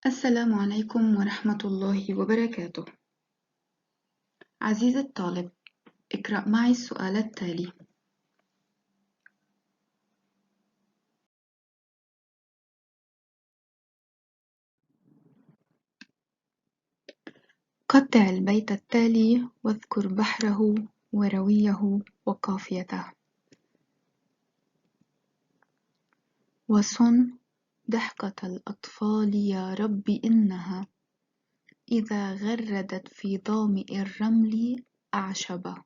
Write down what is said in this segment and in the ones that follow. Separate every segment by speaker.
Speaker 1: السلام عليكم ورحمة الله وبركاته. عزيزي الطالب، اقرأ معي السؤال التالي: قطع البيت التالي واذكر بحره ورويه وقافيته. وصن ضحكة الأطفال يا رب إنها إذا غردت في ظامئ الرمل أعشبا.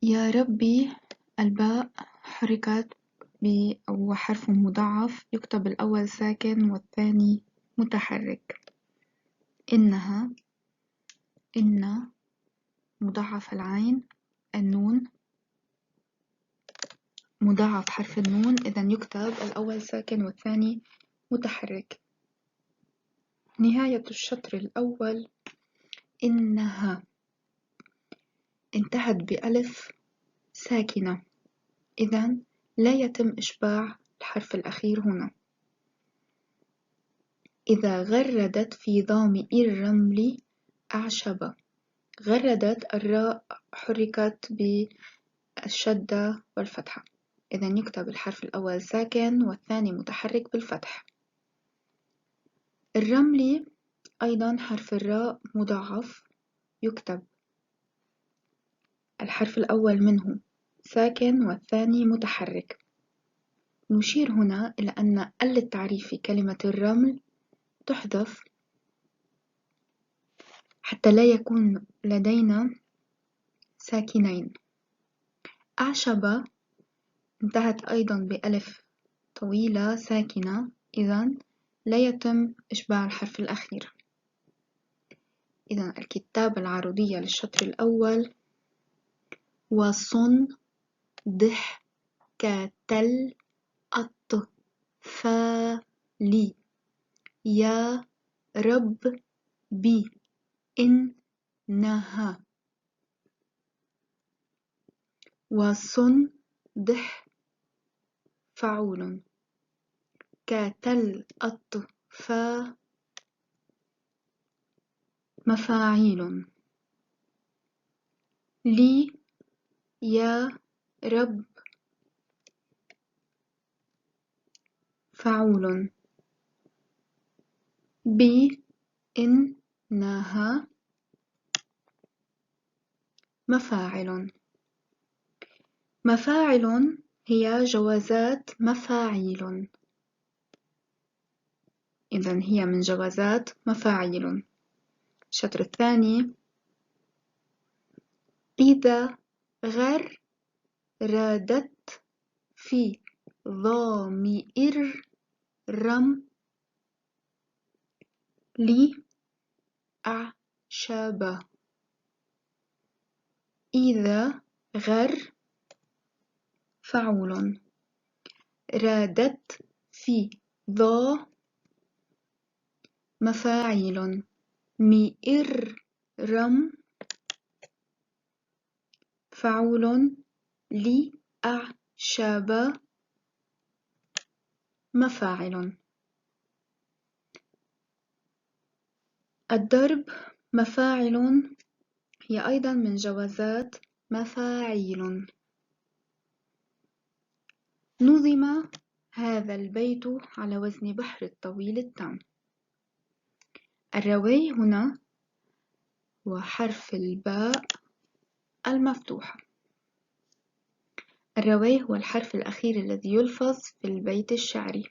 Speaker 1: يا ربي، الباء حركت وحرف مضاعف، يكتب الأول ساكن والثاني متحرك. إنها، إن مضاعف العين، النون مضاعف حرف النون، إذا يكتب الأول ساكن والثاني متحرك. نهاية الشطر الأول: إنها انتهت بألف ساكنة، إذا لا يتم إشباع الحرف الأخير هنا. إذا غردت في ظامئ الرمل أعشب. غردت الراء حركت بالشدة والفتحة، إذا يكتب الحرف الأول ساكن والثاني متحرك بالفتح. الرمل أيضا حرف الراء مضاعف، يكتب الحرف الأول منه ساكن والثاني متحرك. نشير هنا إلى أن التعريف في كلمة الرمل تحذف حتى لا يكون لدينا ساكنين. أعشب انتهت أيضا بألف طويلة ساكنة، إذا لا يتم إشباع الحرف الأخير. إذا الكتابة العرضية للشطر الأول: وصن ضحكة الأطفال يا رب إنها. وصن ضح فعول كتل أطفال مفاعيل لي يا رب فعول بإنها مفاعل. مفاعل هي جوازات مفاعيل، إذا هي من جوازات مفاعيل. الشطر الثاني: إذا غردت في ضامئر رمل أعشب. إذا فعول رادت في ضا مفاعيل مئر رم فعول لأعشب مفاعل. الضرب مفاعل هي أيضا من جوازات مفاعيل. نظم هذا البيت على وزن بحر الطويل التام. الروي هنا وحرف الباء المفتوحة. الروي هو الحرف الأخير الذي يلفظ في البيت الشعري.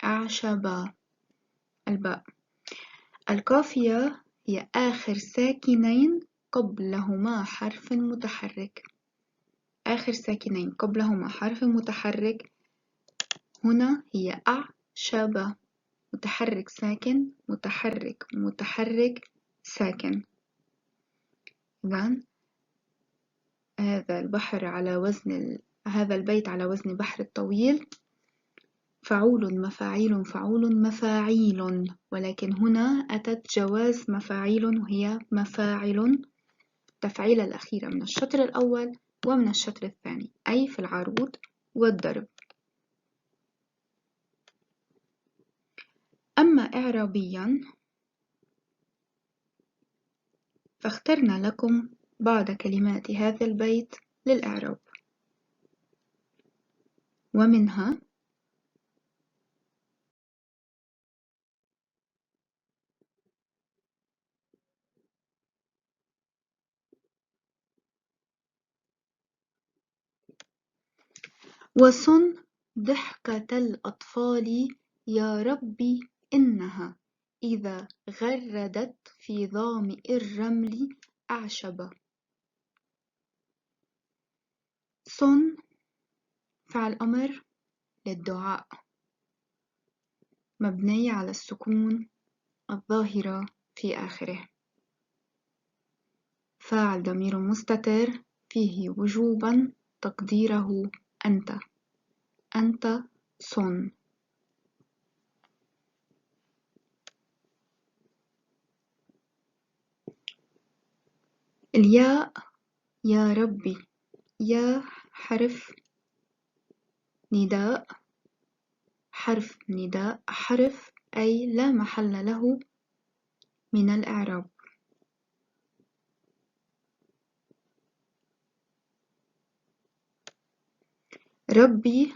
Speaker 1: أعشب الباء. القافية هي آخر ساكنين قبلهما حرف متحرك. آخر ساكنين قبلهما حرف متحرك هنا هي أعشب. متحرك ساكن متحرك متحرك ساكن. إذن هذا البيت على وزن بحر الطويل. فعول مفاعيل فعول مفاعيل، ولكن هنا أتت جواز مفاعيل وهي مفاعل، التفعيلة الأخيرة من الشطر الأول ومن الشطر الثاني، أي في العروض والضرب. أما إعرابيًا فاخترنا لكم بعض كلمات هذا البيت للإعراب، ومنها وصن ضحكة الأطفال يا ربي إنها إذا غردت في ظامئ الرمل أعشبا. صن فعل أمر للدعاء مبني على السكون الظاهرة في آخره. فاعل ضمير مستتر فيه وجوبا تقديره أنت. أنت صن. الياء يا ربي، يا حرف نداء، حرف نداء حرف أي لا محل له من الإعراب. ربي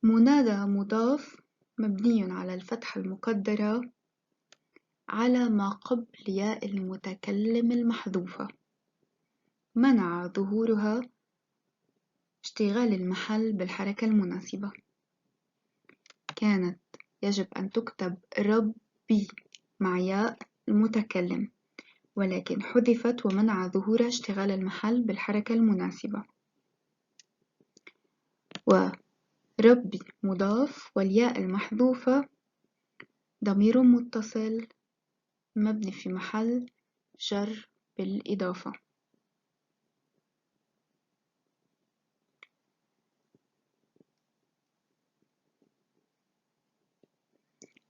Speaker 1: منادى مضاف مبني على الفتحة المقدرة على ما قبل ياء المتكلم المحذوفة، منع ظهورها اشتغال المحل بالحركة المناسبة. كانت يجب أن تكتب ربي مع ياء المتكلم، ولكن حذفت ومنع ظهورها اشتغال المحل بالحركة المناسبة. وربي مضاف والياء المحذوفة ضمير متصل مبني في محل جر بالإضافة.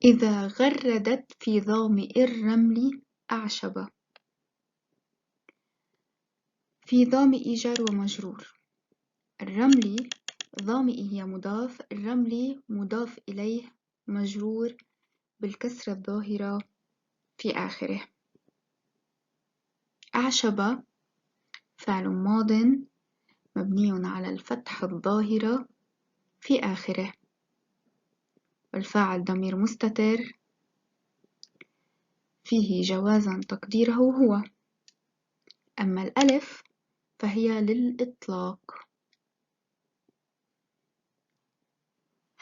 Speaker 1: إذا غردت في ظامئ الرمل أعشبا. في ظامئ جار ومجرور. الرمل ظامئ هي مضاف، الرمل مضاف إليه مجرور بالكسرة الظاهرة في آخره. أعشب فعل ماض مبني على الفتحة الظاهرة في آخره، والفاعل ضمير مستتر فيه جوازا تقديره هو، أما الألف فهي للإطلاق.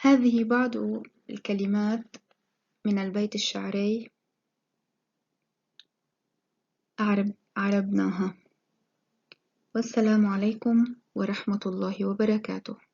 Speaker 1: هذه بعض الكلمات من البيت الشعري أعربناها. والسلام عليكم ورحمة الله وبركاته.